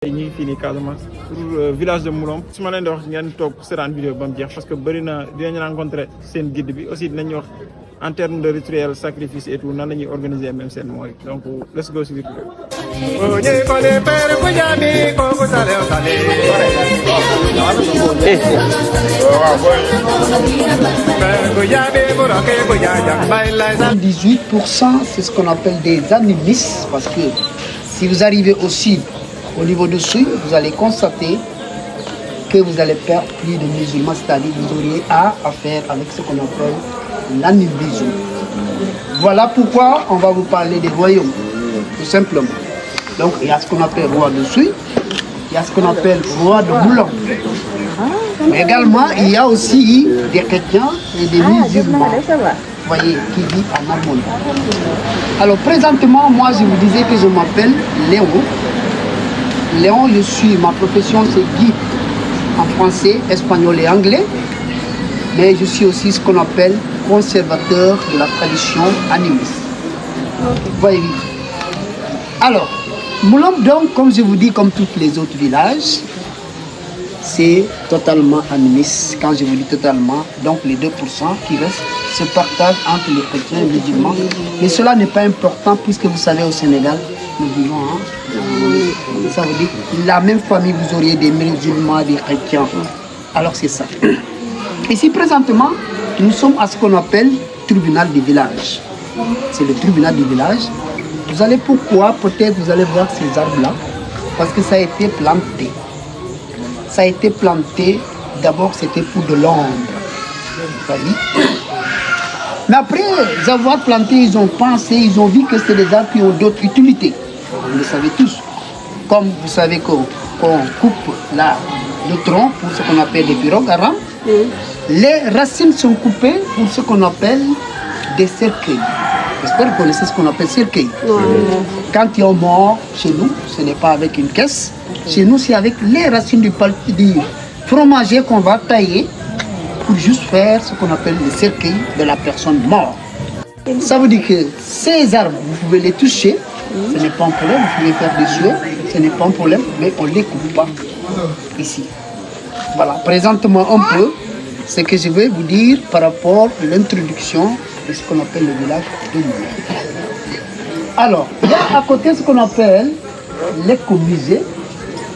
ñu ngi fii nii Casamance pour village de Moulom su ma leen di wax ngeen toog seetaan vidéo ba mu jeex parce que bëri na dinañ rencontré seen guide bi aussi dinañ wax en termes de rituel sacrifice et tout nan la ñuy organiser même seen mooy donc let's go si biir c'est ce qu'on appelle des animistes, parce que si vous arrivez au sud, au niveau de Souy, vous allez constater que vous allez perdre plus de musulmans, c'est-à-dire que vous auriez à faire avec ce qu'on appelle l'animisme. Voilà pourquoi on va vous parler des royaumes, tout simplement. Donc il y a ce qu'on appelle roi de Souy, il y a ce qu'on appelle roi de Moulom. Mais également, il y a aussi des chrétiens et des musulmans, voyez, qui vivent en harmonie. Alors présentement, moi je vous disais que je m'appelle Léo. Léon, ma profession c'est guide en français, espagnol et anglais. Mais je suis aussi ce qu'on appelle conservateur de la tradition animiste. Voyez. Alors, Moulom, donc, comme je vous dis, comme tous les autres villages, c'est totalement animiste. Quand je vous dis totalement, donc les 2% qui restent se partagent entre les chrétiens et les musulmans. Mais cela n'est pas important puisque vous savez au Sénégal, nous vivons, ça veut dire la même famille, vous auriez des musulmans, des chrétiens. Alors c'est ça. Ici présentement, nous sommes à ce qu'on appelle tribunal du village. C'est le tribunal du village. Vous allez pourquoi? Peut-être vous allez voir ces arbres-là, parce que ça a été planté. Ça a été planté, d'abord c'était pour de l'ombre. Mais après avoir planté, ils ont pensé, ils ont vu que c'est des arbres qui ont d'autres utilités. Vous le savez tous. Comme vous savez qu'on coupe le tronc pour ce qu'on appelle des pirogues à rame, les racines sont coupées pour ce qu'on appelle des cercueils. J'espère que vous connaissez ce qu'on appelle cercueil. Quand ils sont morts chez nous, ce n'est pas avec une caisse. Chez nous, c'est avec les racines du fromager qu'on va tailler pour juste faire ce qu'on appelle le cercueil de la personne morte. Ça veut dire que ces arbres, vous pouvez les toucher, ce n'est pas un problème, vous pouvez faire des souhaits, ce n'est pas un problème, mais on ne les coupe pas ici. Voilà, présentement un peu ce que je vais vous dire par rapport à l'introduction de ce qu'on appelle le village de Moulom. Alors, il y a à côté ce qu'on appelle l'écomusée.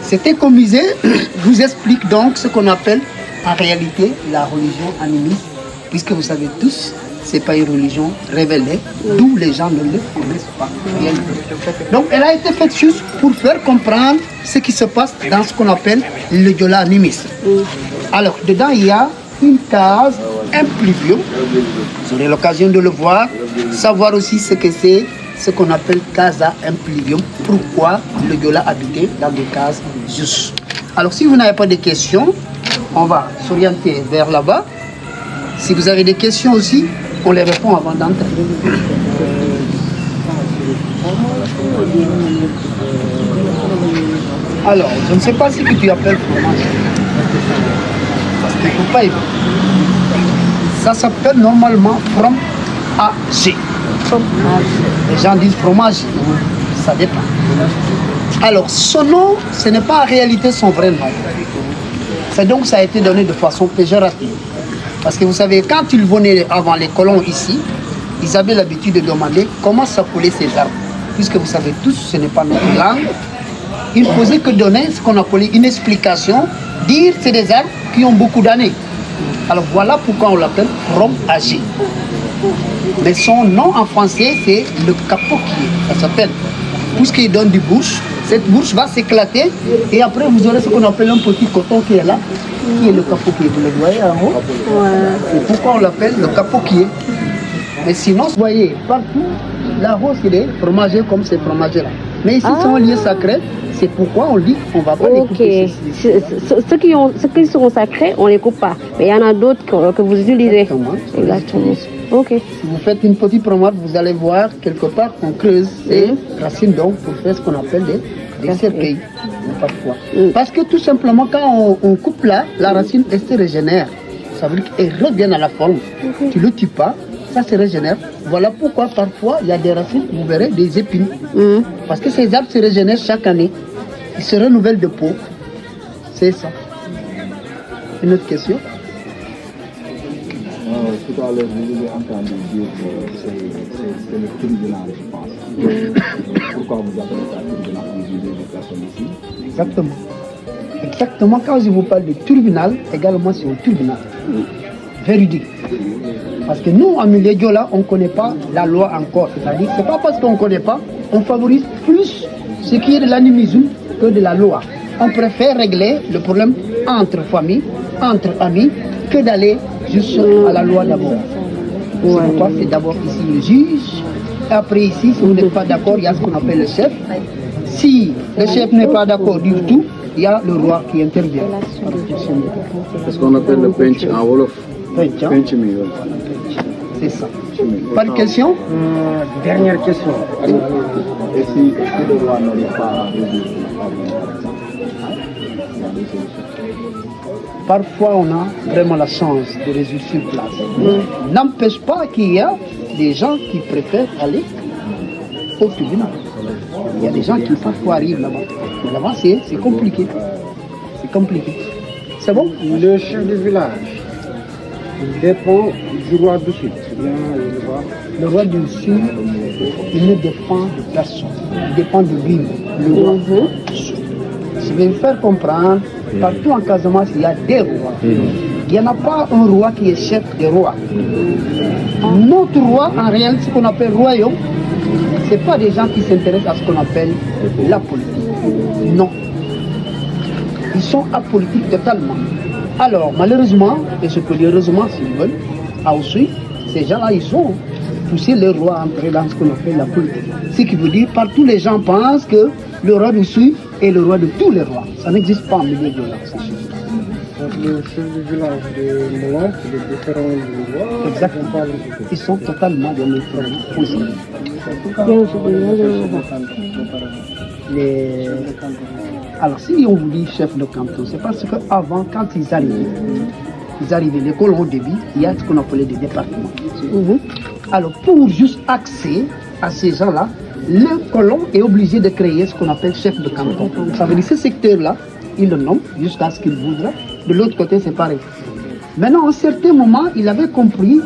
Cet écomusée vous explique donc ce qu'on appelle en réalité la religion animiste, puisque vous savez tous, ce n'est pas une religion révélée, d'où les gens ne le connaissent pas. Donc elle a été faite juste pour faire comprendre ce qui se passe dans ce qu'on appelle le Diola animiste. Alors dedans il y a une case, un pluvio, vous aurez l'occasion de le voir, savoir aussi ce que c'est, ce qu'on appelle casa implivium, pourquoi le Diola habitait dans des cases justes. Alors si vous n'avez pas de questions, on va s'orienter vers là-bas. Si vous avez des questions aussi, on les répond avant d'entrer. Alors, je ne sais pas ce que tu appelles fromage. Parce qu'il ne faut pas évoluer. Ça s'appelle normalement fromage. Les gens disent fromage. Ça dépend. Alors, son nom, ce n'est pas en réalité son vrai nom. C'est donc ça a été donné de façon péjorative. Parce que vous savez, quand ils venaient avant les colons ici, ils avaient l'habitude de demander comment s'appelaient ces arbres. Puisque vous savez tous, ce n'est pas notre langue. Il ne faisait que donner ce qu'on appelait une explication, dire c'est des arbres qui ont beaucoup d'années. Alors voilà pourquoi on l'appelle fromage. Mais son nom en français, c'est le capoquier. Ça s'appelle. Puisqu'il donne du bouche, cette bouche va s'éclater et après vous aurez ce qu'on appelle un petit coton qui est là, qui est le capoquier. Vous le voyez en haut? C'est pourquoi on l'appelle le capoquier. Mais sinon, vous voyez, partout, la rose, il est fromagé comme ces fromagers-là. Mais ici, c'est un lieu sacré, c'est pourquoi on dit qu'on ne va pas les couper. Ceux qui sont sacrés, on ne les coupe pas. Mais il y en a d'autres que vous utilisez. Exactement. Ok. Si vous faites une petite promenade, vous allez voir quelque part qu'on creuse ces racines donc pour faire ce qu'on appelle des cercueils. Parfois. Parce que tout simplement, quand on coupe là, la racine elle se régénère. Ça veut dire qu'elle revient à la forme. Tu ne le tues pas, ça se régénère. Voilà pourquoi parfois il y a des racines, vous verrez, des épines. Parce que ces arbres se régénèrent chaque année. il se renouvelle de peau. C'est ça. Une autre question? Tout à l'heure, vous avez entendu dire que c'est le tribunal, je pense. Pourquoi vous appelez ça tribunal pour juger des personnes ici? Exactement. Exactement, quand je vous parle de tribunal, également c'est au tribunal. Véridique. Parce que nous, en milieu Diola, on ne connaît pas la loi encore. C'est-à-dire, c'est pas parce qu'on ne connaît pas, on favorise plus ce qui est de l'animisme que de la loi. On préfère régler le problème entre familles, entre amis, que d'aller juste à la loi d'abord. C'est pourquoi c'est d'abord ici le juge. Et après ici, si vous n'êtes pas d'accord, il y a ce qu'on appelle le chef. Si le chef n'est pas d'accord du tout, il y a le roi qui intervient. C'est ce qu'on appelle le pench en Wolof. Pench, c'est ça. Pas de question? Dernière question. Et si le roi n'arrive pas à résoudre parfois on a vraiment la chance de résoudre sur place. N'empêche pas qu'il y a des gens qui préfèrent aller au tribunal. Il y a des gens qui parfois arrivent là-bas. Mais là-bas, c'est compliqué. C'est compliqué. C'est bon? Le chef du village dépend du roi du Sud. Le roi du Sud, il ne dépend de personne. Il dépend de lui. Le roi du Sud. Je vais vous faire comprendre, partout en Casamance, il y a des rois. Il n'y en a pas un roi qui est chef des rois. Notre roi, en réalité, ce qu'on appelle royaume, ce n'est pas des gens qui s'intéressent à ce qu'on appelle la politique. Non. Ils sont apolitiques totalement. Alors, malheureusement, et je peux dire heureusement s'ils veulent, à Oussouye, ces gens-là, ils ont poussé le roi à entrer dans ce qu'on appelle la politique. Ce qui veut dire, partout les gens pensent que le roi d'Oussouye est le roi de tous les rois. Ça n'existe pas en milieu de là. Donc le chef du village de Moulin, c'est les différents rois. Exactement. Ils sont totalement des différents aussi. Alors, si on vous dit chef de canton, c'est parce qu'avant, quand ils arrivaient, les colons au début, il y a ce qu'on appelait des départements. Alors, pour juste accéder à ces gens-là, le colon est obligé de créer ce qu'on appelle chef de canton. Ça veut dire ce secteur-là, il le nomme jusqu'à ce qu'il voudra. De l'autre côté, c'est pareil. Maintenant, à un certain moment, il avait compris,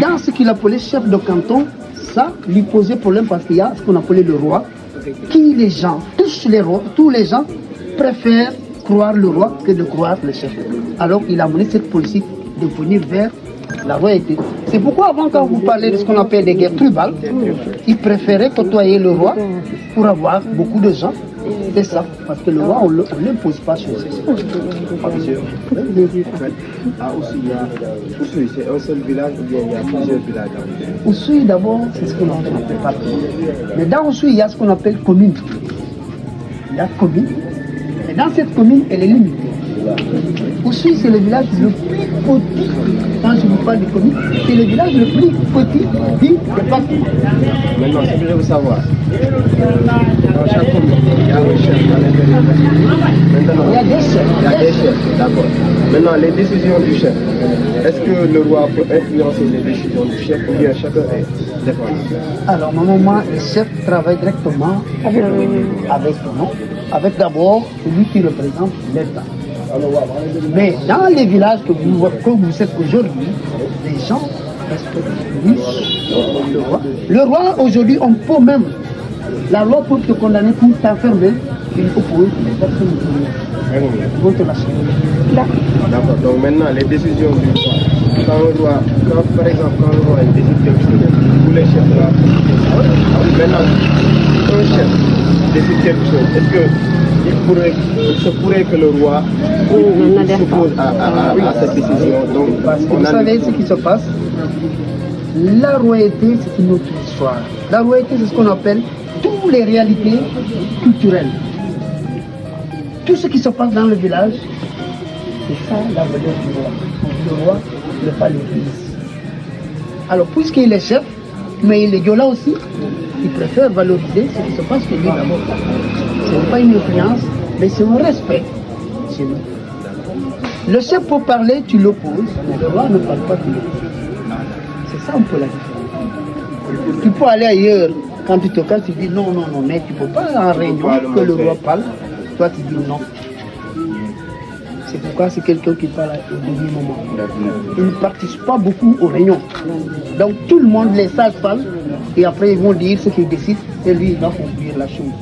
dans ce qu'il appelait chef de canton, ça lui posait problème parce qu'il y a ce qu'on appelait le roi, qui les gens, tous les gens préfèrent croire le roi que de croire le chef. Alors il a mené cette politique de venir vers la royauté. C'est pourquoi avant, quand vous parlez de ce qu'on appelle des guerres tribales, ils préféraient côtoyer le roi pour avoir beaucoup de gens. C'est ça, parce que le roi, on ne l'impose pas sur ses Oussouye, c'est un seul village ou bien il y a plusieurs villages? Oussouye, d'abord, c'est ce qu'on appelle partout. Mais dans Oussouye, il y a ce qu'on appelle commune. Il y a commune. Et dans cette commune, elle est limitée. Oussouye, c'est le village le plus petit. Quand je vous parle de commune, c'est le village le plus petit du département. Maintenant, ce que je veux savoir, dans chaque commune, il y a un chef à l'intérieur. Maintenant, Il y a des chefs. il y a des chefs, d'accord. Maintenant, les décisions du chef, est-ce que le roi peut influencer les décisions du chef ou bien chacun est dépendant? Alors, normalement, le chef travaille directement avec d'abord celui qui représente l'État. Mais dans les villages que vous êtes aujourd'hui, les gens respectent plus le roi. Le roi, aujourd'hui, on peut même, la loi peut te condamner pour t'enfermer, il oppose les personnes qui vont te lâcher. D'accord, donc maintenant, les décisions du roi, par exemple, quand le roi décide quelque chose, tous les chefs là, maintenant, un chef décide quelque chose, est-ce que il se pourrait que le roi s'oppose à cette décision? Donc, Vous savez ce qui se passe? La royauté, c'est une autre histoire. La royauté, c'est ce qu'on appelle toutes les réalités culturelles. Tout ce qui se passe dans le village, c'est ça la valeur du roi. Le roi ne pas l'église. Alors, puisqu'il est chef, mais il est Diola aussi, il préfère valoriser ce qui se passe chez lui d'abord. Ce n'est pas une influence, mais c'est un respect chez lui. Le chef peut parler, tu l'opposes, mais le roi ne parle pas, tu l'opposes. C'est ça un peu la différence. Tu peux aller ailleurs, quand tu te casses, tu dis non, mais tu ne peux pas en réunion que le roi parle. toi tu dis non. C'est pourquoi c'est quelqu'un qui parle au dernier moment. Ils ne participent pas beaucoup aux réunions. Donc tout le monde, les sages parlent, et après ils vont dire ce qu'ils décident, et lui il va conclure la chose.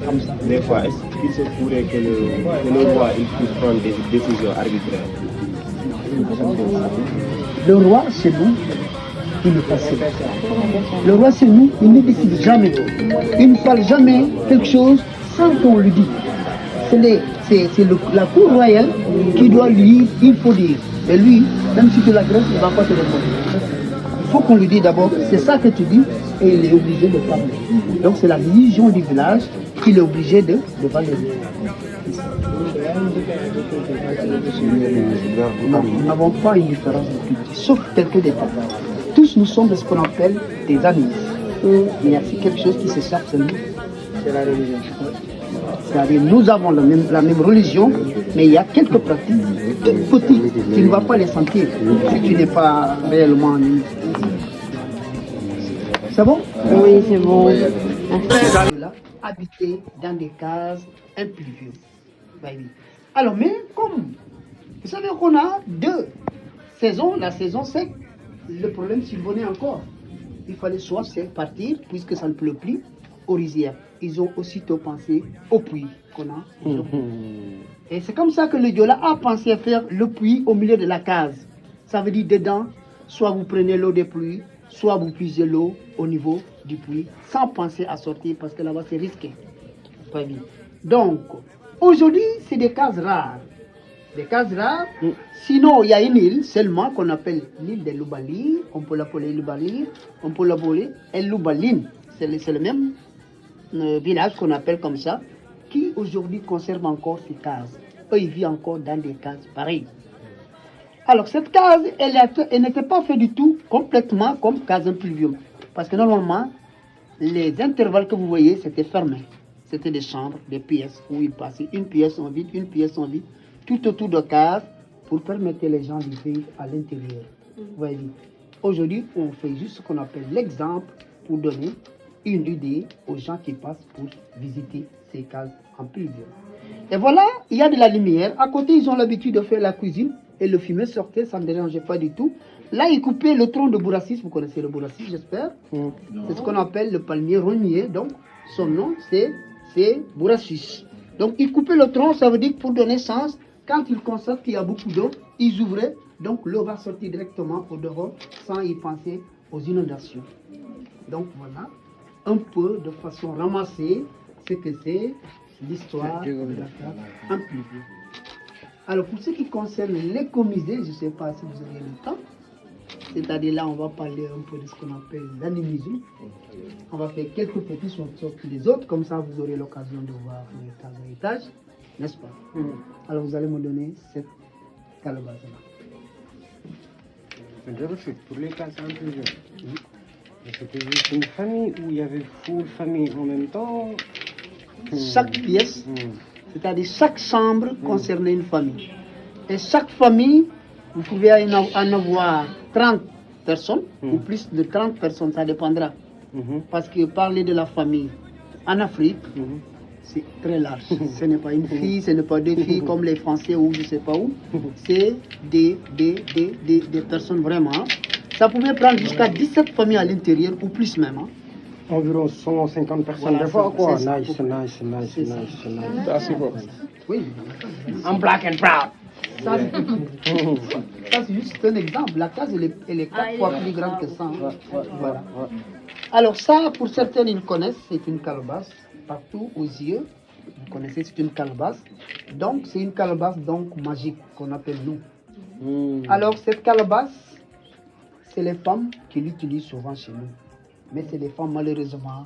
Comme ça. Des fois, est-ce qu'il se pourrait que le roi il puisse prendre des décisions arbitraires? Le roi, c'est nous, il ne passe pas. Le roi, c'est nous, il ne décide jamais. Il ne parle jamais quelque chose sans qu'on lui dise. C'est la cour royale qui doit lui dire, il faut dire. Et lui, même si tu l'agresses, il ne va pas te répondre. Il faut qu'on lui dise d'abord, c'est ça que tu dis, et il est obligé de parler. Donc c'est la religion du village qu'il est obligé de valoriser. Nous n'avons pas une différence de culture, sauf quelques détails. Tous nous sommes ce qu'on appelle des amis. Mais il y a quelque chose qui s'échappe, c'est nous. C'est la religion. C'est-à-dire nous avons la même religion, mais il y a quelques pratiques toutes petites. Tu ne vas pas les sentir si tu n'es pas réellement ami. C'est bon? Oui, c'est bon. Habiter dans des cases impluvieuses. Alors, mais comme vous savez qu'on a 2 saisons, la saison sec, le problème survenait encore. Il fallait soit partir, puisque ça ne pleut plus, aux rizières. Ils ont aussitôt pensé au puits qu'on a. Et c'est comme ça que le Diola a pensé à faire le puits au milieu de la case. Ça veut dire dedans, soit vous prenez l'eau des pluies, soit vous puisez l'eau au niveau du puits, sans penser à sortir, parce que là-bas c'est risqué. Donc, aujourd'hui, c'est des cases rares. Des cases rares. Sinon, il y a une île seulement qu'on appelle l'île de Loubalir. On peut l'appeler Loubalir. On peut l'appeler El Loubaline. C'est le même village qu'on appelle comme ça, qui aujourd'hui conserve encore ces cases. Eux, ils vivent encore dans des cases pareilles. Alors, cette case, elle n'était pas faite du tout complètement comme case impluvium. Parce que normalement, les intervalles que vous voyez, c'était fermé. C'était des chambres, des pièces où ils passaient une pièce en vide, une pièce en vide, tout autour de cases pour permettre les gens de vivre à l'intérieur. Voyez. Aujourd'hui, on fait juste ce qu'on appelle l'exemple pour donner une idée aux gens qui passent pour visiter ces cases en pluvieux. Et voilà, il y a de la lumière. À côté, ils ont l'habitude de faire la cuisine et le fumet sortait, ça ne dérangeait pas du tout. Là, ils coupaient le tronc de bourassis. Vous connaissez le bourassis, j'espère. C'est ce qu'on appelle le palmier rognier. Donc, son nom, c'est bourassis. Donc, ils coupaient le tronc, ça veut dire pour donner sens. Quand ils constatent qu'il y a beaucoup d'eau, ils ouvraient. Donc, l'eau va sortir directement au dehors sans y penser aux inondations. Donc, voilà un peu de façon ramassée ce que c'est l'histoire de la case en pluvieux. Alors, pour ce qui concerne l'écomusée, je ne sais pas si vous avez le temps. C'est-à-dire là, on va parler un peu de ce qu'on appelle l'animisme. On va faire quelques petits sur les autres, comme ça vous aurez l'occasion de voir l'étage à étage, n'est-ce pas? Alors vous allez me donner cette calebasse-là. Pour les cases en pluvieux. C'était juste une famille où il y avait full famille en même temps. Chaque pièce, c'est-à-dire chaque chambre concernait une famille. Et chaque famille, vous pouvez en avoir 30 personnes ou plus de 30 personnes, ça dépendra. Parce que parler de la famille en Afrique, c'est très large. Ce n'est pas une fille, ce n'est pas deux filles comme les Français ou je ne sais pas où. C'est des personnes vraiment. Ça pouvait prendre jusqu'à 17 familles à l'intérieur ou plus même. Environ 150 personnes Voilà, des fois, quoi. c'est Nice. Ça, c'est bon. Oui. I'm black and proud. Ça, c'est juste un exemple. La case, elle est 4 fois plus grande que ça. Voilà. Alors ça, pour certains, ils connaissent, c'est une calebasse. Partout aux yeux, vous connaissez, c'est une calebasse. Donc, c'est une calebasse donc magique qu'on appelle nous. Alors, cette calebasse, c'est les femmes qui l'utilisent souvent chez nous. Mais c'est les femmes, malheureusement,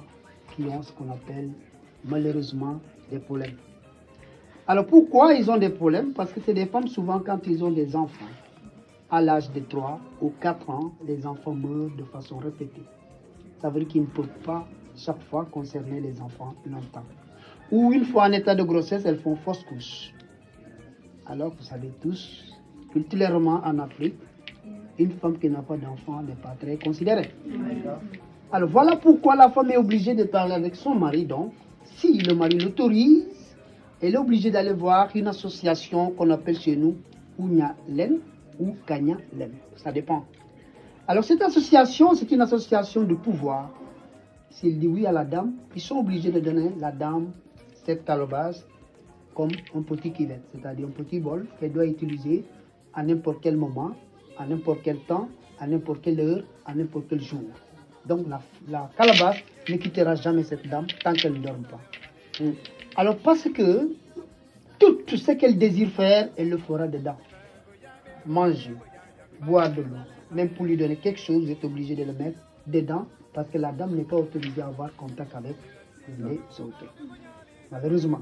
qui ont ce qu'on appelle, malheureusement, des problèmes. Alors, pourquoi ils ont des problèmes? Parce que c'est des femmes, souvent, quand ils ont des enfants, à l'âge de 3 ou 4 ans, les enfants meurent de façon répétée. Ça veut dire qu'ils ne peuvent pas, chaque fois, concerner les enfants longtemps. Ou une fois en état de grossesse, elles font fausse couche. Alors, vous savez tous, culturellement, en Afrique, une femme qui n'a pas d'enfant n'est pas très considérée. Alors voilà pourquoi la femme est obligée de parler avec son mari. Donc, si le mari l'autorise, elle est obligée d'aller voir une association qu'on appelle chez nous Ounya Len ou Kanya Len. Ça dépend. Alors cette association, c'est une association de pouvoir. S'il dit oui à la dame, ils sont obligés de donner à la dame cette calebasse comme un petit cuvette, c'est-à-dire un petit bol qu'elle doit utiliser à n'importe quel moment, à n'importe quel temps, à n'importe quelle heure, à n'importe quel jour. Donc la calebasse ne quittera jamais cette dame tant qu'elle ne dort pas. Alors parce que tout ce qu'elle désire faire, elle le fera dedans. Manger, boire de l'eau, même pour lui donner quelque chose, vous êtes obligé de le mettre dedans parce que la dame n'est pas autorisée à avoir contact avec les autres. Malheureusement.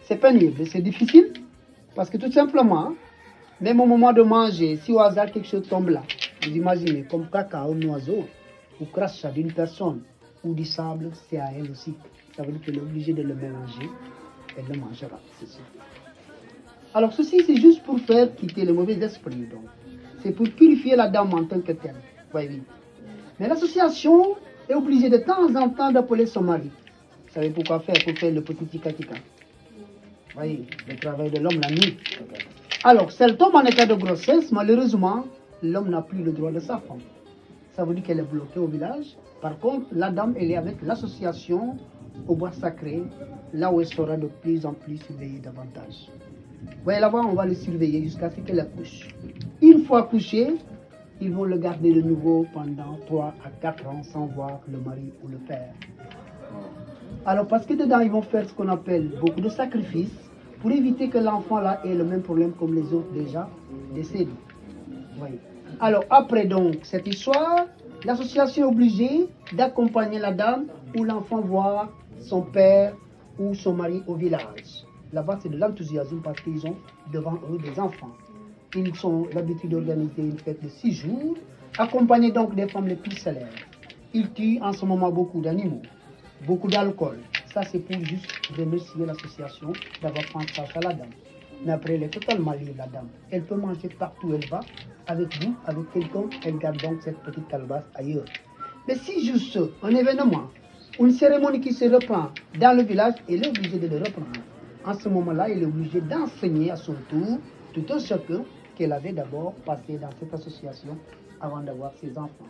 C'est pénible, c'est difficile parce que tout simplement, même au moment de manger, si au hasard quelque chose tombe là, vous imaginez comme caca un oiseau ou crachat d'une personne ou du sable, c'est à elle aussi. Ça veut dire qu'elle est obligée de le mélanger, elle le mangera, c'est sûr. Alors ceci c'est juste pour faire quitter le mauvais esprit. C'est pour purifier la dame en tant que telle. Voyez. Mais l'association est obligée de temps en temps d'appeler son mari. Vous savez pourquoi faire? Pour faire le petit tika-tika. Voyez, le travail de l'homme la nuit. Alors, si elle tombe en état de grossesse, malheureusement, l'homme n'a plus le droit de sa femme. Ça veut dire qu'elle est bloquée au village. Par contre, la dame, elle est avec l'association au bois sacré, là où elle sera de plus en plus surveillée davantage. Vous voyez là-bas, on va le surveiller jusqu'à ce qu'elle accouche. Une fois couchée, ils vont le garder de nouveau pendant 3 à 4 ans sans voir le mari ou le père. Alors, parce que dedans, ils vont faire ce qu'on appelle beaucoup de sacrifices pour éviter que l'enfant là ait le même problème comme les autres déjà décédés. Voyez. Alors, après donc cette histoire, l'association est obligée d'accompagner la dame ou l'enfant voir son père ou son mari au village. Là-bas, c'est de l'enthousiasme parce qu'ils ont devant eux des enfants. Ils ont l'habitude d'organiser une fête de 6 jours, accompagnés donc des femmes les plus célèbres. Ils tuent en ce moment beaucoup d'animaux, beaucoup d'alcool. Ça, c'est pour juste remercier l'association d'avoir pensé à la dame. Mais après, elle est totalement libre, la dame. Elle peut manger partout où elle va, avec vous, avec quelqu'un. Elle garde donc cette petite calebasse ailleurs. Mais si juste un événement, une cérémonie qui se reprend dans le village, elle est obligée de le reprendre. En ce moment-là, elle est obligée d'enseigner à son tour tout un chacun qu'elle avait d'abord passé dans cette association avant d'avoir ses enfants.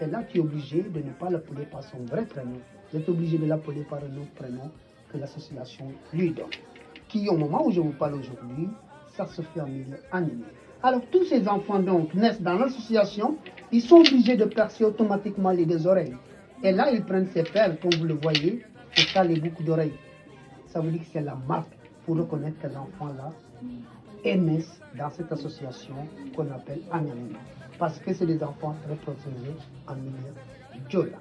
Et là, tu es obligé de ne pas l'appeler par son vrai prénom. Vous êtes obligé de l'appeler par un autre prénom que l'association lui donne. Qui, au moment où je vous parle aujourd'hui, ça se fait en milieu animé. Alors, tous ces enfants donc naissent dans l'association, ils sont obligés de percer automatiquement les 2 oreilles. Et là, ils prennent ces perles, comme vous le voyez, et ça, les boucles d'oreilles. Ça veut dire que c'est la marque pour reconnaître que l'enfant là est né dans cette association qu'on appelle Anyalena. Parce que c'est des enfants très protégés en milieu Djola.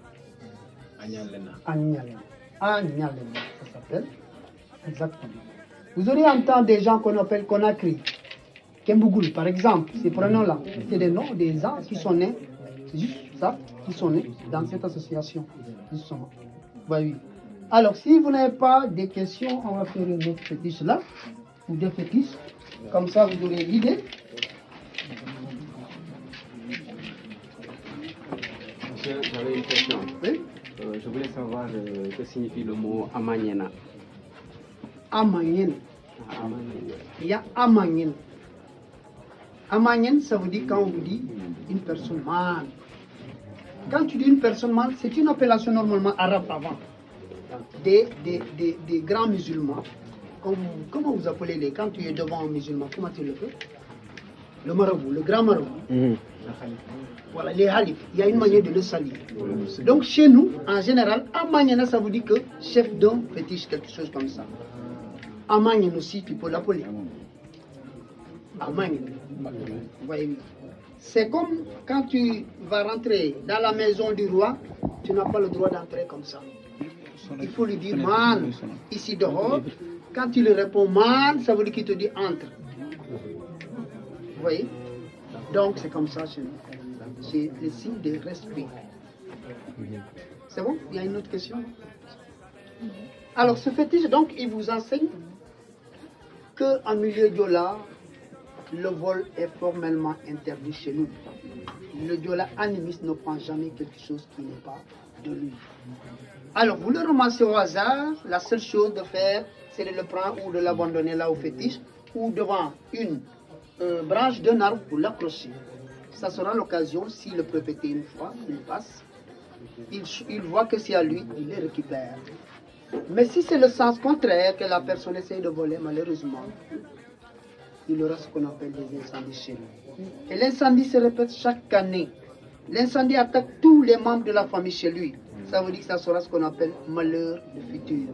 Anyalena. Anyalena. Anyalena, ça s'appelle. Exactement. Vous aurez entendu des gens qu'on appelle Conakry, Kembougoul par exemple, ces prénoms-là, c'est des noms des gens qui sont nés, c'est juste ça, qui sont nés dans cette association, justement. Voyez. Alors, si vous n'avez pas de questions, on va faire une autre fétiche là, ou deux fétiches, comme ça vous aurez l'idée. Monsieur, j'avais une question. Oui? Je voulais savoir que signifie le mot amanyena. Amanyen. Amanyena. Il y a Amanyen. Amanyen, ça veut dire quand on vous dit une personne mâle. Quand tu dis une personne mâle, c'est une appellation normalement arabe avant. Des grands musulmans. Comment vous appelez les quand tu es devant un musulman, comment tu le fais? Le marabout, le grand marabout. Voilà, les halifs. Il y a une manière de le salir. Donc chez nous, en général, Amanyena, ça veut dire que chef d'un fétiche, quelque chose comme ça. Amanyena aussi, tu peux l'appeler. Amanyena. Voyez. C'est comme quand tu vas rentrer dans la maison du roi, tu n'as pas le droit d'entrer comme ça. Il faut lui dire man, ici dehors. Quand tu lui réponds man, ça veut dire qu'il te dit entre. Vous voyez? Donc c'est comme ça chez nous. C'est le signe de respect. C'est bon? Il y a une autre question? Alors ce fétiche, donc, il vous enseigne qu'en milieu Diola, le vol est formellement interdit chez nous. Le Diola animiste ne prend jamais quelque chose qui n'est pas de lui. Alors, vous le ramassez au hasard, la seule chose de faire, c'est de le prendre ou de l'abandonner là au fétiche ou devant une branche d'un arbre pour l'accrocher. Ça sera l'occasion, si le propriétaire une fois, il passe, il voit que c'est à lui, il les récupère. Mais si c'est le sens contraire que la personne essaie de voler, malheureusement, il aura ce qu'on appelle des incendies chez lui. Et l'incendie se répète chaque année. L'incendie attaque tous les membres de la famille chez lui. Ça veut dire que ça sera ce qu'on appelle malheur de futur.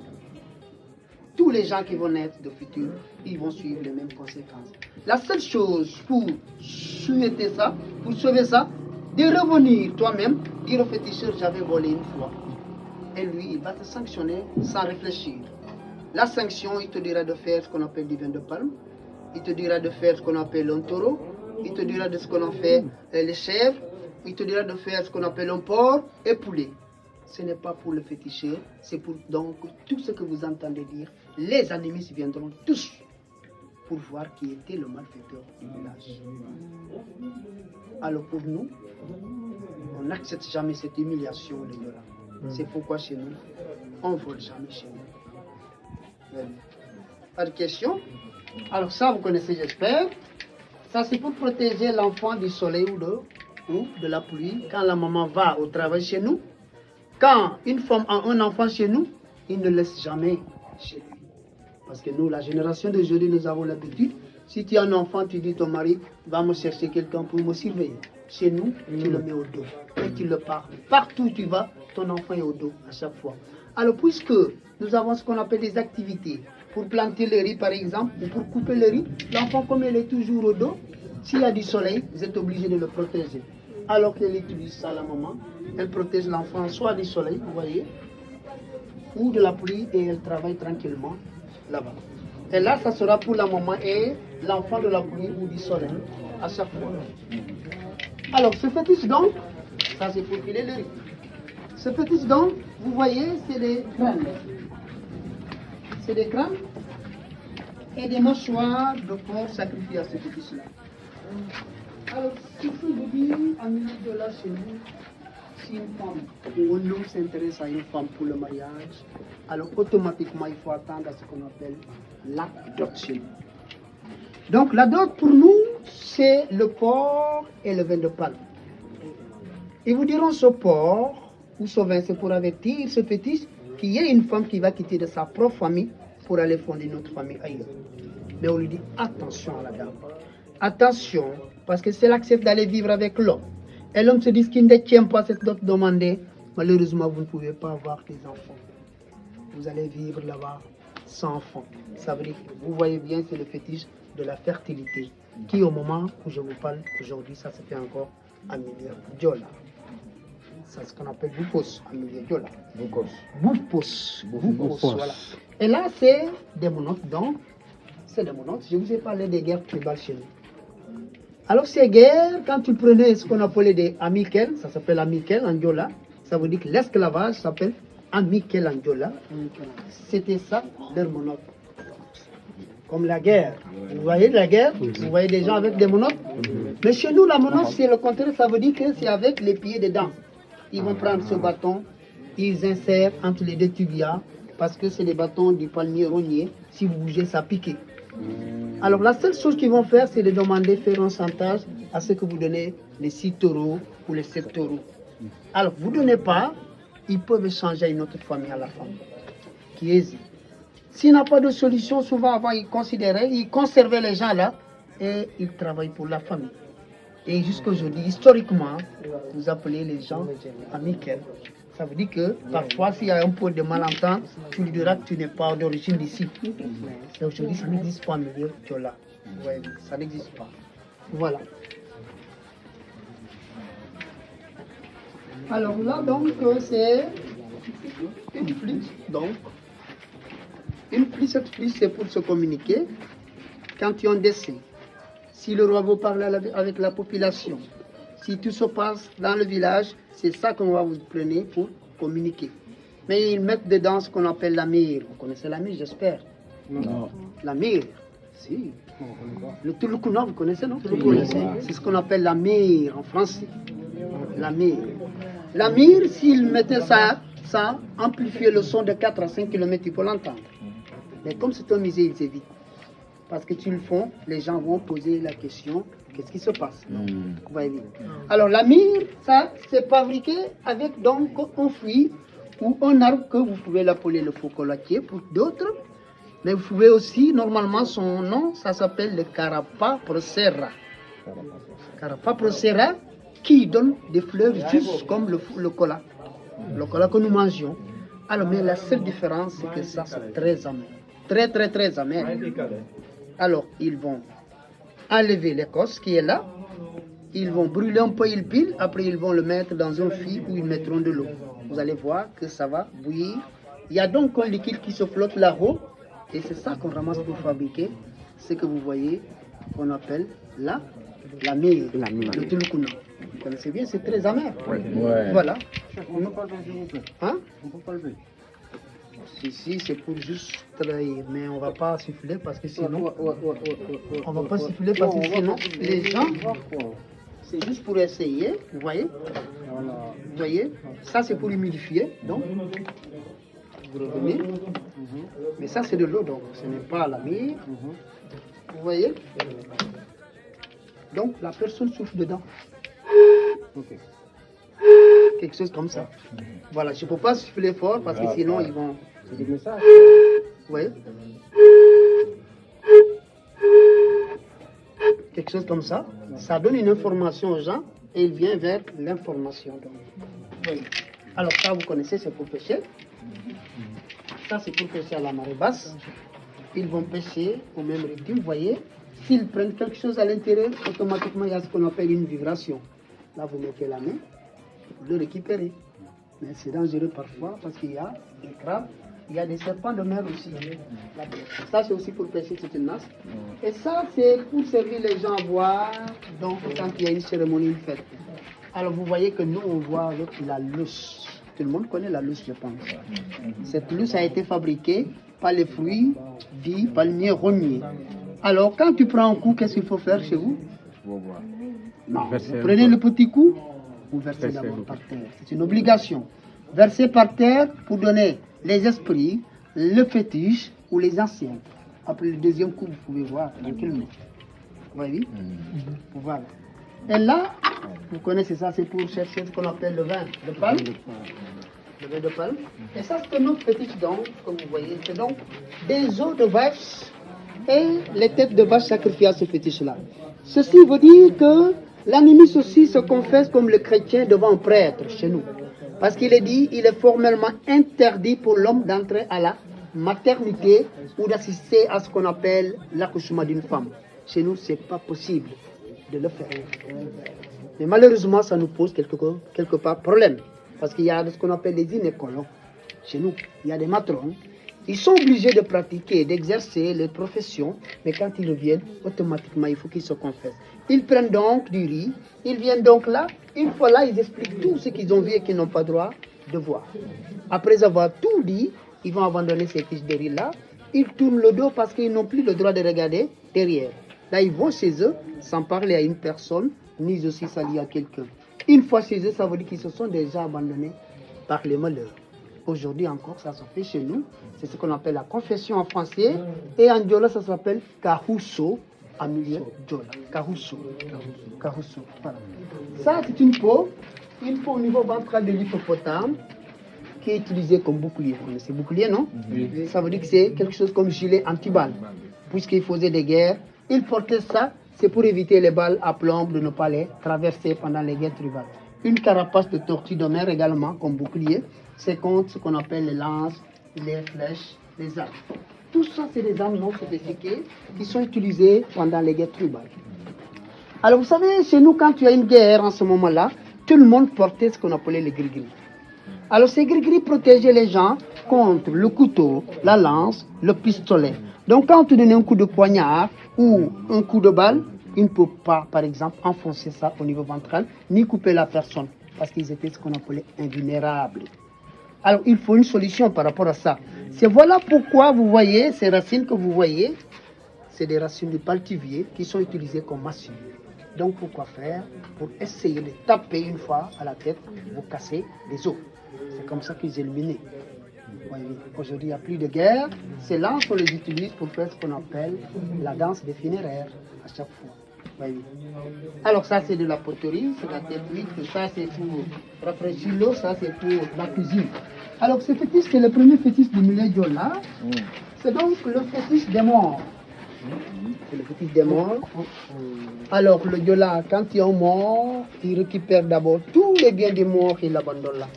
Tous les gens qui vont naître de futur, ils vont suivre les mêmes conséquences. La seule chose pour souhaiter ça, pour sauver ça, de revenir toi-même, dire au féticheur, j'avais volé une fois. Et lui, il va te sanctionner sans réfléchir. La sanction, il te dira de faire ce qu'on appelle du vin de palme. Il te dira de faire ce qu'on appelle un taureau. Il te dira de ce qu'on fait les chèvres. Il te dira de faire ce qu'on appelle un porc et poulet. Ce n'est pas pour le féticheur, c'est pour donc tout ce que vous entendez dire. Les animistes viendront tous pour voir qui était le malfaiteur du village. Alors pour nous, on n'accepte jamais cette humiliation de Yola. C'est pourquoi chez nous, on ne vole jamais chez nous. Pas de questions? Alors ça, vous connaissez, j'espère. Ça, c'est pour protéger l'enfant du soleil ou de la pluie. Quand la maman va au travail chez nous, quand une femme a un enfant chez nous, il ne laisse jamais chez lui. Parce que nous, la génération d'aujourd'hui, nous avons l'habitude. Si tu as un enfant, tu dis ton mari, va me chercher quelqu'un pour me surveiller. Chez nous, tu le mets au dos et tu le pars. Partout où tu vas, ton enfant est au dos à chaque fois. Alors, puisque nous avons ce qu'on appelle des activités, pour planter le riz par exemple, ou pour couper le riz, l'enfant, comme il est toujours au dos, s'il y a du soleil, vous êtes obligé de le protéger. Alors qu'elle utilise ça, la maman, elle protège l'enfant soit du soleil, vous voyez, ou de la pluie, et elle travaille tranquillement là-bas. Et là, ça sera pour la maman et l'enfant de la pluie ou du soleil, à chaque fois. Alors, ce fétiche donc, ça c'est pour filer le riz. Ce fétiche donc, vous voyez, c'est des crânes. C'est des crânes et des mâchoires de porc sacrifiés à ce fétiche-là. Alors, si je vous dis, en minute de là chez nous, si une femme ou un homme s'intéresse à une femme pour le mariage, alors automatiquement il faut attendre à ce qu'on appelle la dot chez nous. Donc la dot pour nous, c'est le porc et le vin de palme. Ils vous diront ce porc ou ce vin, c'est pour avertir ce fétiche qu'il y a une femme qui va quitter de sa propre famille pour aller fonder notre famille ailleurs. Mais on lui dit attention à la dame. Attention, parce que si elle accepte d'aller vivre avec l'homme, et l'homme se dit qu'il ne tient pas cette dot demandée, malheureusement vous ne pouvez pas avoir des enfants. Vous allez vivre là-bas sans enfants. Ça veut dire que vous voyez bien, c'est le fétiche de la fertilité, qui au moment où je vous parle aujourd'hui, ça se fait encore à milieu Diola. C'est ce qu'on appelle Boupos, à milieu Diola. Boupos, voilà. Et là, c'est des monotes, donc, c'est des monotes. Je vous ai parlé des guerres tribales chez nous. Alors ces guerres, quand tu prenais ce qu'on appelait des amikel, ça s'appelle amikel en Diola, ça veut dire que l'esclavage s'appelle amikel en Diola. C'était ça, leur monote. Comme la guerre. Vous voyez la guerre, vous voyez des gens avec des monotes. Mais chez nous, la monote, c'est le contraire, ça veut dire que c'est avec les pieds dedans. Ils vont prendre ce bâton, ils insèrent entre les deux tibias, parce que c'est des bâtons du palmier rognier. Si vous bougez, ça pique. Alors la seule chose qu'ils vont faire, c'est de demander faire un chantage à ce que vous donnez les 6 taureaux ou les 7 taureaux. Alors vous ne donnez pas, ils peuvent échanger à une autre famille à la femme, qui hésite. S'il n'y a pas de solution, souvent avant ils considéraient, ils conservaient les gens là et ils travaillent pour la famille. Et jusqu'à aujourd'hui, historiquement, vous appelez les gens amikel. Ça veut dire que parfois, s'il y a un peu de malentente, tu lui diras que tu n'es pas d'origine d'ici. Et aujourd'hui, ça n'existe pas en milieu Diola. Ouais, ça n'existe pas. Voilà. Alors là, donc, c'est une flûte. Donc, une flûte, cette flûte, c'est pour se communiquer. Quand tu as un décès, si le roi veut parler avec la population, si tout se passe dans le village, c'est ça qu'on va vous prendre pour communiquer. Mais ils mettent dedans ce qu'on appelle la mire. Vous connaissez la mire, j'espère? Non. La mire, si. Le Tulukuna, vous connaissez, non? C'est ce qu'on appelle la mire en français. La mire. La mire, s'ils mettaient ça amplifiait le son de 4 à 5 km, il faut l'entendre. Mais comme c'est un musée, ils évitent. Parce que tu le font, les gens vont poser la question, qu'est-ce qui se passe? On va éviter. Alors la myrrhe, ça, c'est fabriqué avec donc un fruit ou un arbre que vous pouvez l'appeler le chocolatier pour d'autres. Mais vous pouvez aussi, normalement, son nom, ça s'appelle le Carapa procera. Carapa procera, qui donne des fleurs juste comme le cola. Le cola que nous mangions. Alors, mais la seule différence, c'est que ça, c'est très amer. Très, très, très amer. Alors, ils vont enlever l'écorce qui est là. Ils vont brûler un peu, ils pilent. Après, ils vont le mettre dans un fût où ils mettront de l'eau. Vous allez voir que ça va bouillir. Il y a donc un liquide qui se flotte là-haut. Et c'est ça qu'on ramasse pour fabriquer ce que vous voyez, qu'on appelle la myrrhe, le tulukuna. Vous connaissez bien, c'est très amer. Voilà. On peut pas lever, s'il vous plaît. Hein? On peut pas lever. Si, c'est pour juste trahir, mais on va pas siffler parce que sinon... On va pas siffler parce que sinon, les gens... C'est juste pour essayer, vous voyez? Vous voyez? Ça, c'est pour humidifier, donc... Vous revenez. Mais ça, c'est de l'eau, donc ce n'est pas la myrrhe. Vous voyez? Donc, la personne souffle dedans. Quelque chose comme ça. Voilà, je ne peux pas souffler fort parce que sinon, ils vont... C'est des messages. Vous voyez? Quelque chose comme ça. Ça donne une information aux gens et il vient vers l'information. Oui. Alors ça, vous connaissez, c'est pour pêcher. Ça, c'est pour pêcher à la marée basse. Ils vont pêcher au même rythme. Vous voyez, s'ils prennent quelque chose à l'intérieur, automatiquement, il y a ce qu'on appelle une vibration. Là, vous mettez la main, vous le récupérez. Mais c'est dangereux parfois parce qu'il y a des crabes, il y a des serpents de mer aussi. Ça, c'est aussi pour pêcher, c'est une masse. Et ça, c'est pour servir les gens à boire, donc quand il y a une cérémonie, une fête. Alors, vous voyez que nous, on voit avec la louche. Tout le monde connaît la louche, je pense. Cette louche a été fabriquée par les fruits dits palmiers rogniers. Alors, quand tu prends un coup, qu'est-ce qu'il faut faire chez vous? Non, vous prenez le petit coup, vous versez d'abord par terre. C'est une obligation. Verser par terre pour donner les esprits, le fétiche ou les anciens. Après le deuxième coup, vous pouvez voir tranquillement. Vous voyez? Voilà. Et là, vous connaissez ça, c'est pour chercher ce qu'on appelle le vin de palme. Le vin de palme. Et ça, c'est un autre fétiche donc, comme vous voyez. C'est donc des os de vache et les têtes de vache sacrifiées à ce fétiche-là. Ceci veut dire que l'animus aussi se confesse comme le chrétien devant un prêtre chez nous. Parce qu'il est dit, il est formellement interdit pour l'homme d'entrer à la maternité ou d'assister à ce qu'on appelle l'accouchement d'une femme. Chez nous, ce n'est pas possible de le faire. Mais malheureusement, ça nous pose quelque part problème. Parce qu'il y a ce qu'on appelle les gynécologues. Chez nous, il y a des matrons. Ils sont obligés de pratiquer, d'exercer les professions, mais quand ils reviennent, automatiquement, il faut qu'ils se confessent. Ils prennent donc du riz, ils viennent donc là, une fois là, ils expliquent tout ce qu'ils ont vu et qu'ils n'ont pas droit de voir. Après avoir tout dit, ils vont abandonner ces fiches de riz-là, ils tournent le dos parce qu'ils n'ont plus le droit de regarder derrière. Là, ils vont chez eux sans parler à une personne, ni aussi s'allier à quelqu'un. Une fois chez eux, ça veut dire qu'ils se sont déjà abandonnés par les malheurs. Aujourd'hui encore, ça se fait chez nous. C'est ce qu'on appelle la confession en français. Et en Diola, ça s'appelle Kahuso, en milieu Diola. Kahuso. Kahuso. Voilà. Ça, c'est une peau au niveau ventral de l'hippopotame qui est utilisée comme bouclier. Vous connaissez bouclier, non? Oui. Ça veut dire que c'est quelque chose comme gilet anti-balles. Puisqu'ils faisaient des guerres, ils portaient ça, c'est pour éviter les balles à plomb de ne pas les traverser pendant les guerres tribales. Une carapace de tortue de mer également comme bouclier. C'est contre ce qu'on appelle les lances, les flèches, les arcs. Tout ça, c'est des armes non sophistiquées qui sont utilisées pendant les guerres tribales. Alors, vous savez, chez nous, quand il y a une guerre en ce moment-là, tout le monde portait ce qu'on appelait les gris-gris. Alors, ces gris-gris protégeaient les gens contre le couteau, la lance, le pistolet. Donc, quand tu donnais un coup de poignard ou un coup de balle, il ne peut pas, par exemple, enfoncer ça au niveau ventral, ni couper la personne, parce qu'ils étaient ce qu'on appelait invulnérables. Alors, il faut une solution par rapport à ça. C'est voilà pourquoi vous voyez ces racines que vous voyez, c'est des racines du paltivier qui sont utilisées comme massue. Donc, pourquoi faire? Pour essayer de taper une fois à la tête, vous casser les os. C'est comme ça qu'ils éliminaient. Aujourd'hui, il n'y a plus de guerre. Ces lances, on les utilise pour faire ce qu'on appelle la danse des funéraires à chaque fois. Alors ça, c'est de la poterie, c'est la tête huître. Ça, c'est pour rafraîchir l'eau. Ça, c'est pour la cuisine. Alors ce fétiche, c'est le premier fétiche du Mulay Diola. C'est donc le fétiche des morts. C'est le fétiche des morts. Alors le Diola, quand il y a un mort, il récupère d'abord tous les biens des morts et l'abandonne là.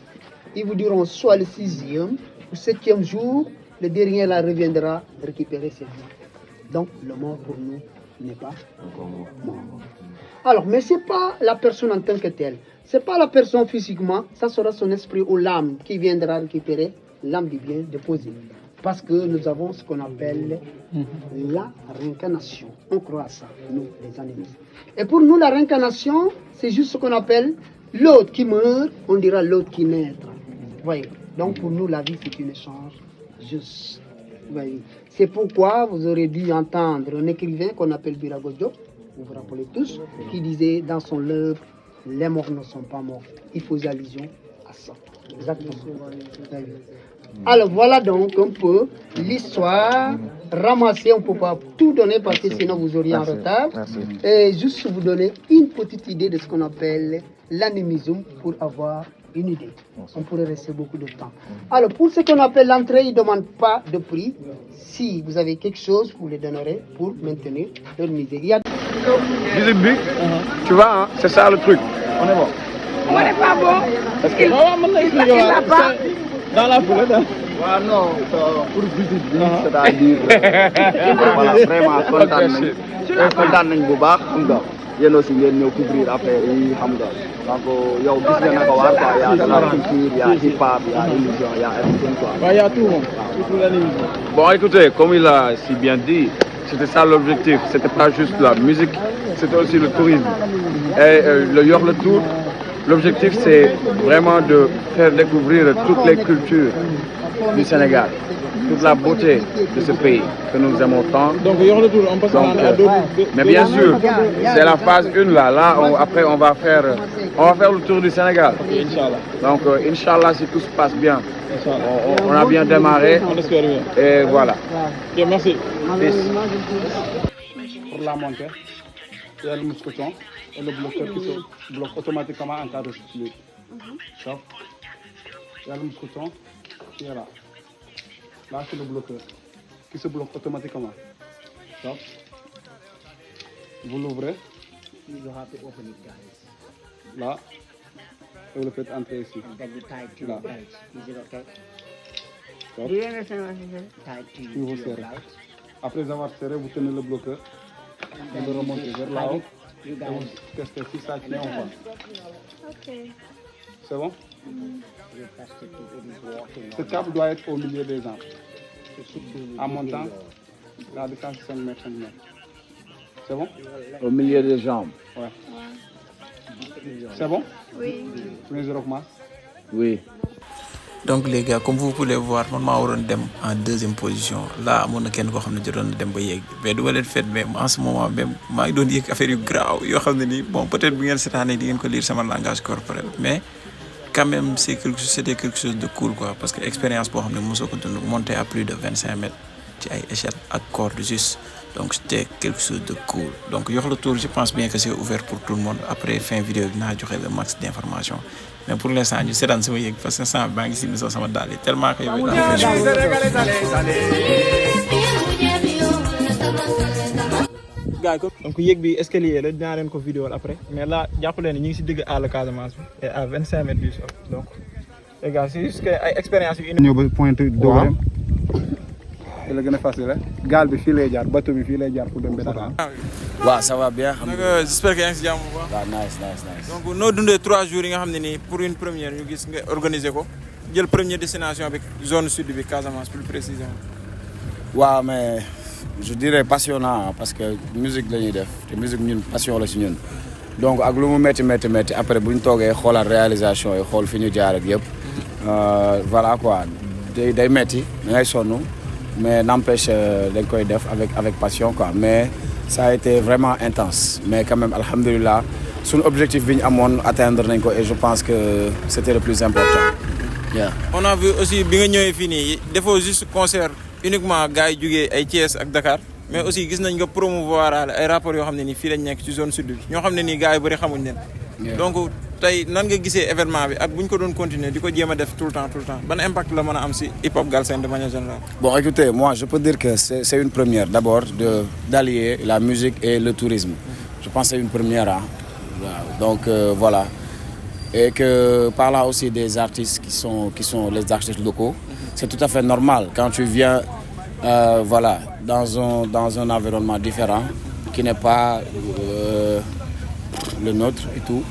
Ils vous diront soit le 6e ou 7e jour, le dernier là reviendra récupérer ses biens. Donc le mort pour nous n'est pas mort. Alors, mais ce n'est pas la personne en tant que telle. Ce n'est pas la personne physiquement, ça sera son esprit ou l'âme qui viendra récupérer l'âme du bien déposé. Parce que nous avons ce qu'on appelle la réincarnation. On croit à ça, nous, les animistes. Et pour nous, la réincarnation, c'est juste ce qu'on appelle l'autre qui meurt, on dira l'autre qui naîtra. Voyez. Donc pour nous, la vie, c'est un échange juste. Voyez. C'est pourquoi vous aurez dû entendre un écrivain qu'on appelle Birago Diop, vous vous rappelez tous, qui disait dans son œuvre, les morts ne sont pas morts. Il faisait allusion à ça. Exactement. Alors voilà donc un peu l'histoire ramassée. On ne peut pas tout donner parce que sinon vous auriez en retard. Et juste vous donner une petite idée de ce qu'on appelle l'animisme pour avoir une idée. On pourrait rester beaucoup de temps. Alors pour ce qu'on appelle l'entrée, il ne demande pas de prix. Si vous avez quelque chose, vous le donnerez pour maintenir leur misère. Il y a... Musique bi, tu vois, hein, c'est ça le truc. On est bon. On n'est pas bon. Parce que il va pas. Dans la foulée, waaw non pour visite bi c'est-à-dire voilà vraiment kontaan nañ bu baax xam nga yéen aussi ngeen ñëw couvrir affaire yi xam nga donc yow gis nga naka waar quoi y a de la culture, y a hip-hop, y a illusion, y a everything quoi. y a tout, tout l'animisme. Bon écoutez, comme il a si bien dit, c'était ça l'objectif, c'était pas juste la musique, c'était aussi le tourisme. Et le Yorle Tour, l'objectif c'est vraiment de faire découvrir toutes les cultures du Sénégal, toute la beauté de ce pays que nous aimons tant. Donc Yorle Tour, on peut s'en rendre à d'autres. Mais bien sûr, c'est la phase 1 là. Après on va faire le tour du Sénégal. Okay, Inch'Allah. Donc Inch'Allah, si tout se passe bien, on a bien démarré. On espère bien. Et voilà. Ok, merci. Pour la montée, il y a le mousqueton et le bloqueur qui se bloque automatiquement en cas de chute. Il y a le mousqueton qui est là. Là, c'est le bloqueur qui se bloque automatiquement. Stop. Vous l'ouvrez. Là. Et vous le faites entrer ici. Là. Stop. Puis vous serrez. Après avoir serré, vous tenez le bloqueur. Vous le remontez vers là-haut. Et vous testez si ça tient ou pas. C'est bon? Ce câble doit être au milieu des arbres. En montant, la distance c'est 5 mètres, 5 mètres. C'est bon? Au milieu des jambes. Ouais. C'est bon? Oui. Premier zéro commence. Oui. Donc les gars, comme vous pouvez voir, man maa waroon dem en deuxième position là amoon na kenn koo xam ne jotoon na dem ba yegg mais du ma leen fait mais en ce moment même maa ngi doon yëg affaire yu graaw yoo xam ne nii bon peut-être bu ngeen seetaanee di ngeen ko lire sama langage corporel mais quand même c'était quelque chose de cool quoi parce que expérience boo xam ne mosoo ko dund monter à plus de 25 mètres ci ay échelle ak corde juste donc c'était quelque chose de cool donc Yorle Tour je pense bien que c'est ouvert pour tout le monde après fin vidéo dinaa joxe le max d'informations mais pour l'instant ñu seetaan sama yëg parce que instant baa ngi si misoo sama daal yi tellement que yow gars donc yéeg bi escalier la dinaa leen ko vidéo après mais là jàpp leen ni ñu ngi si digg àll Casamance bi et à 25 mètres du sol donc les gars c'est juste que ay expérience yu ñëw ba pointe Dogoyam. c'est la gën a facile gaal bi fii lay jaar bateau bi fii lay jaar pour dem ba Dakar. waaw ça va bien. j'espère que yaa ngi si jàmm bu baax. waaw nice. donc noo dundee 3 jours yi nga xam ne nii pour une première ñu gis nga organiser ko jël première destination bi zone sud bi Casamance plus précisément. waaw mais je dirais passionnant parce que musique la ñuy def te musique ñun passion la si ñun donc ak lu mu métti après bu ñu toogee xoolaat réalisation yi xool fi ñu jaar ak yëpp voilà quoi day métti da ngay sonn mais n'empêche dañ koy def avec passion quoi mais ça a été vraiment intense mais quand même alhamdulillah suñu objectif bi ñu amoon atteindre nañ ko et je pense que c'était le plus important Yeah. On a vu aussi bi nga ñëwee fii nii defoo juste concert uniquement gars yi jugee ay Thiès ak Dakar mais aussi gis nañ nga promouvoir ay rapports yoo xam ne nii fii lañ nekk ci zone sud bi ñoo xam ne nii gars yi bëri xamuñ leen. donc tey nan nga gisee événement bi ak bu ñu ko doon continuer di ko jéem a def tout le temps ban impact la mën a am si hip hop Galsen de manière générale. Bon, écoutez, moi je peux dire que c'est une première d'abord d'allier la musique et le tourisme. Je pense que c'est une première. Hein. Donc voilà. Et que par là aussi des artistes qui sont les artistes locaux, c'est tout à fait normal quand tu viens voilà, dans un environnement différent qui n'est pas le nôtre et tout.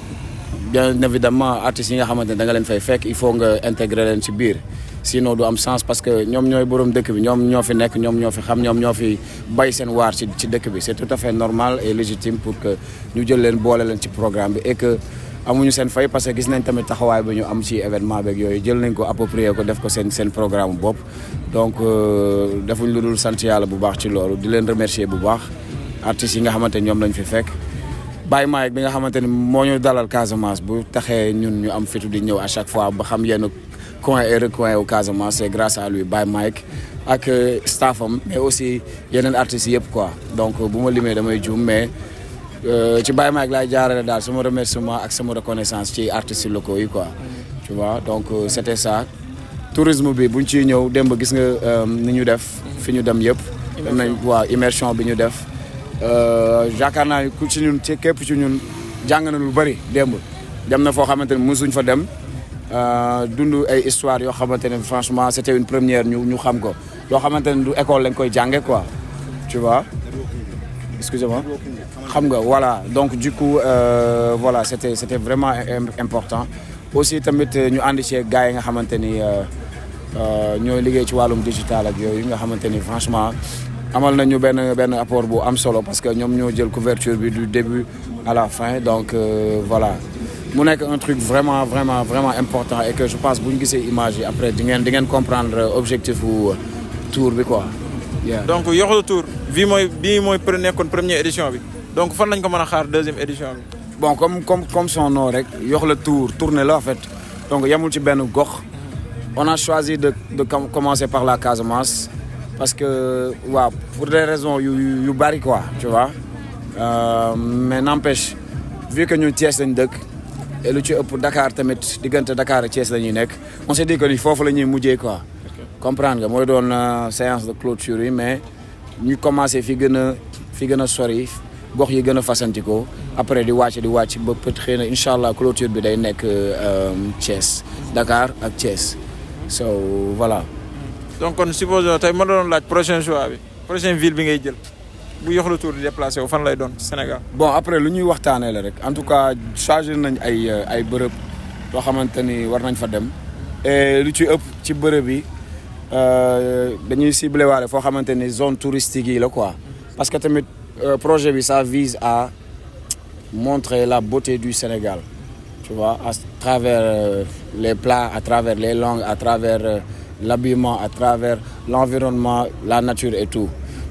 Bien évidemment artistes yi nga xamante ne da nga leen fay fekk il faut nga intégrer leen ci biir sinon du am sens parce que ñoom ñooy borom dëkk bi ñoom ñoo fi nekk ñoom ñoo fi xam ñoom ñoo fi bay seen waar ci dëkk bi c'est tout à fait normal et légitime pour que ñu jël leen boole leen ci programme bi et que amuñu seen fay parce que gis nañ tamit taxawaay ba ñu am ci événement beeg yooyu jël nañ ko approprier ko def ko seen programme bopp donc defuñ lu dul sant yàlla bu baax ci loolu di leen remercier bu baax artistes yi nga xamante ne ñoom lañ fi fekk Baye Mike bi nga xamante ni moo ñu dalal Casamance bu taxee ñun ñu am fitu di ñëw à chaque fois ba xam yenn coin et recoin au Casamance c'est grâce à lui Baye Mike ak staffam mais aussi yeneen artistes yëpp quoi donc bu ma limee damay juum mais ci Baye Mike laay jaarale daal sama remerciement ak sama reconnaissance ci artistes locaux yi quoi tu vois donc c'était ça tourisme bi buñ ciy ñëw démb gis nga ni ñu def fi ñu dem yëpp dem nañ waaw immersion bi ñu def yaakaar naa ku ci ñun ci képp ci ñun jàng na lu bari démb dem na foo xamante ni mësuñ fa dem dund ay histoire yoo xamante ne franchement c'était une première ñu xam ko yoo xamante ne du école lañ koy jànge quoi tu vois excusez-moi xam nga voilà donc du coup voilà c'était vraiment important aussi tamit ñu ànd ci gars yi nga xamante ni ñooy liggéey ci wàllum digital ak yooyu nga xamante ni franchement amal nañu benn apport bu am solo parce que ñoom ñoo jël couverture bi du début à la fin donc voilà mu nekk un truc vraiment important et que je pense bu ñu gisee image yi après di ngeen comprendre objectif u tour bi quoi. donc Yoxlu Tour bii mooy nekkoon première édition bi donc fan lañ ko mën a xaar deuxième édition bi. bon comme son nom rek Yoxlu Tour tournée la en fait donc yamul ci benn gox on a choisi de commencer par la Casamance. Parce que waaw pour des raisons yu bari quoi tu vois mais n'empêche vu que ñun Thiès lañ dëkk et lu ci ëpp Dakar tamit diggante Dakar ak Thiès la ñuy nekk on s'est dit que ni foofu la ñuy mujjee quoi comprendre nga mooy doon séance de clôture yi mais ñu commencé fi gën a sori gox yi gën a fasantikoo après di wàcc ba peut xëy na incha allah clôture bi day nekk Thiès Dakar ak Thiès so voilà. donc kon supposons tey ma doon laaj prochain choix bi prochaine ville bi ngay jël bu Yoxlu Tour di déplacé wu fan lay doon Sénégal. bon après lu ñuy waxtaanee la rek en tout cas chargé nañ ay bërëb yoo xamante ni war nañ fa dem et lu ci ëpp ci bërëb yi dañuy ciblé waale foo xamante ni zone touristique yi la quoi parce que tamit projet bi ça vise à montrer la beauté du Sénégal tu vois à travers les plats à travers les langues à travers l'habillement à travers l'environnement la nature et tout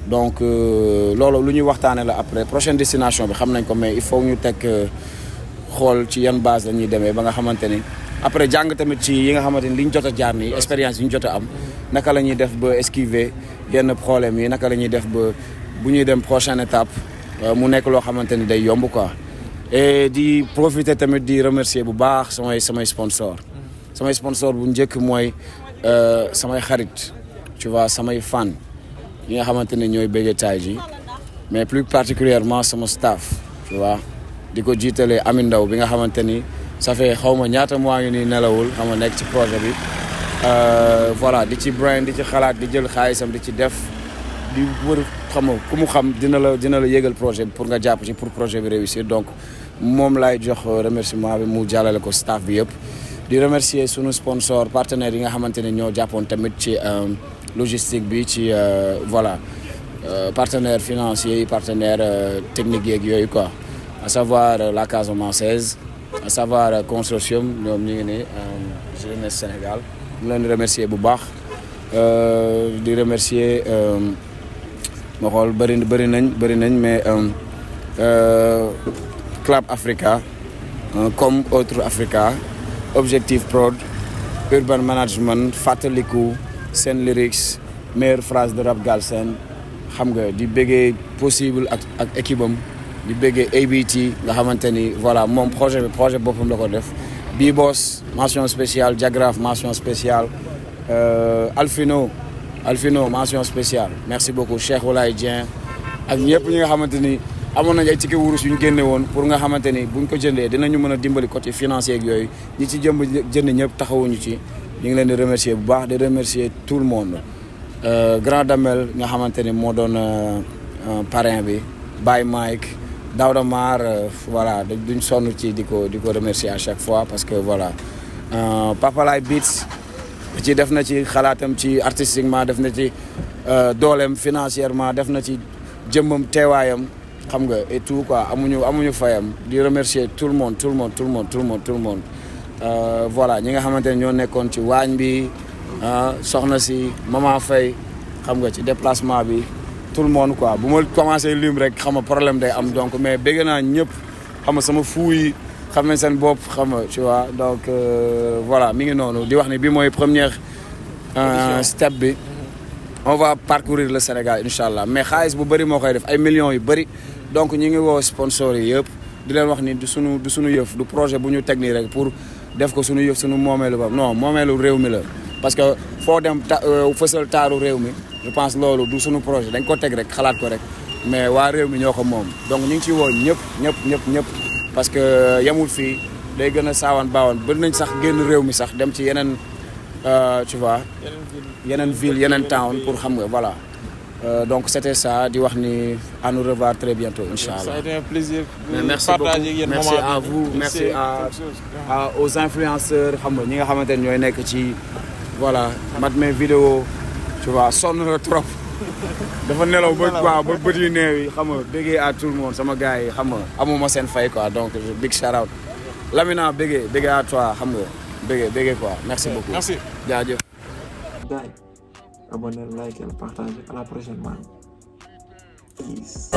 donc loolu lu ñuy waxtaane la après prochaine destination bi xam nañ ko mais il faut ñu teg xool ci yan base la ñuy demee ba nga xamante ni après jàng tamit ci yi nga xamante ni li ñu jot a jaar nii expérience yi ñu jot a am naka la ñuy def ba esquiver yenn problèmes yi naka la ñuy def ba bu ñuy dem prochaine étape mu nekk loo xamante ni day yomb quoi et di profiter tamit di remercier bu baax samay sponsor bu njëkk mooy samay xarit tu vois samay fan yi nga xamante ne ñooy bëgg Taïji mais plus particulièrement sama staff tu vois di ko jiitalee Ami Ndaw bi nga xamante ni ça fait xawma ñaata mois ngi nii nelawul xam nga nekk ci projet bi voilà di ci brain di ci xalaat di jël xaalisam di ci def di wër xam nga ku mu xam dina la yégal projet bi pour nga jàpp ci pour projet bi réussir donc moom laay jox remerciement bi mu jàllale ko staff bi yëpp di remercier sunu sponsor partenaires yi nga xamante ne ñoo jàppoon tamit ci logistique bi ci voilà partenaires financiers yi partenaires techniques yeeg yooyu quoi à savoir la Casamançaise à savoir consortium ñoom ñu ngi ne Jeunesse Sénégal mu leen di remercier bu baax di remercier ma xool bëri nañ mais Club Africa comme Autre Africa Objectif Prod Urban Management fàttaliku seen lyrics meilleure phrase de rap Galsen xam nga di bëggee possible ak équipe am di bëggee ABT nga xamante ni voilà moom projet boppam la ko def B-Boss mention spéciale Diagraph mention spéciale Alfino mention spéciale merci beaucoup Cheikh Oulaye Dieng ak ñëpp ñi nga xamante ni amoon nañ ay ticket wurus yu ñu génne woon pour nga xamante ni buñ ko jëndee dinañu mën a dimbali côté financier ak yooyu ñi ci jënd ñëpp taxawuñu ci ñu ngi leen di remercier bu baax di remercier tout le monde Grand Damel nga xamante ni moo doon parrain bi Baye Mike Daouda Mar voilà duñ sonn ci di ko remercier à chaque fois parce que voilà Papa Lay Beats ci def na ci xalaatam ci artistiquement def na ci dooleem financièrement def na ci jëmmam teewaayam xam nga et tout quoi amuñu fayam di remercier tout le monde voilà ñi nga xamante ne ñoo nekkoon ci waañ bi soxna si Maman Faye xam nga ci déplacement bi tout le monde quoi bu ma commencé lim rek xam nga problème day am donc mais bëgg naa ñëpp xam nga sama fuu yi xam nañ seen bopp xam nga tu vois donc voilà mi ngi noonu di wax ni bi mooy première step bi on va parcourir le Sénégal incha allah mais xaalis bu bëri moo koy def ay millions yu bëri donc ñi ngi woo sponsors yi yëpp di leen wax ni du sunu yëf du projet bu ñu teg nii rek pour def ko sunu yëf sunu moomeelu ba non moomeelu réew mi la parce que foo dem fësal taaru réew mi je pense loolu du sunu projet dañ ko teg rek xalaat ko rek mais waa réew mi ñoo ko moom donc ñu ngi ciy woo ñëpp parce que yemul fii day gën a saawan baawan bëri nañ sax génn réew mi sax dem ci yeneen tu vois yeneen ville yeneen town pour xam nga voilà donc c'était ça di wax ni à nous revoir très bientôt inchallah. Ça a été un plaisir. Merci beaucoup merci à vous merci aux influenceurs xam nga ñi nga xamante ne ñooy nekk ci voilà mat mes vidéos tu vois sonn na trop dafa nelaw ba bët yu néew yi xam nga béggee à tout le monde sama gars yi xam nga amuma seen fay quoi donc big shout out Lamina béggee à toi xam nga béggee quoi merci beaucoup. Merci jaajëf. gars yi abonné like partager à la prochaine man. Peace.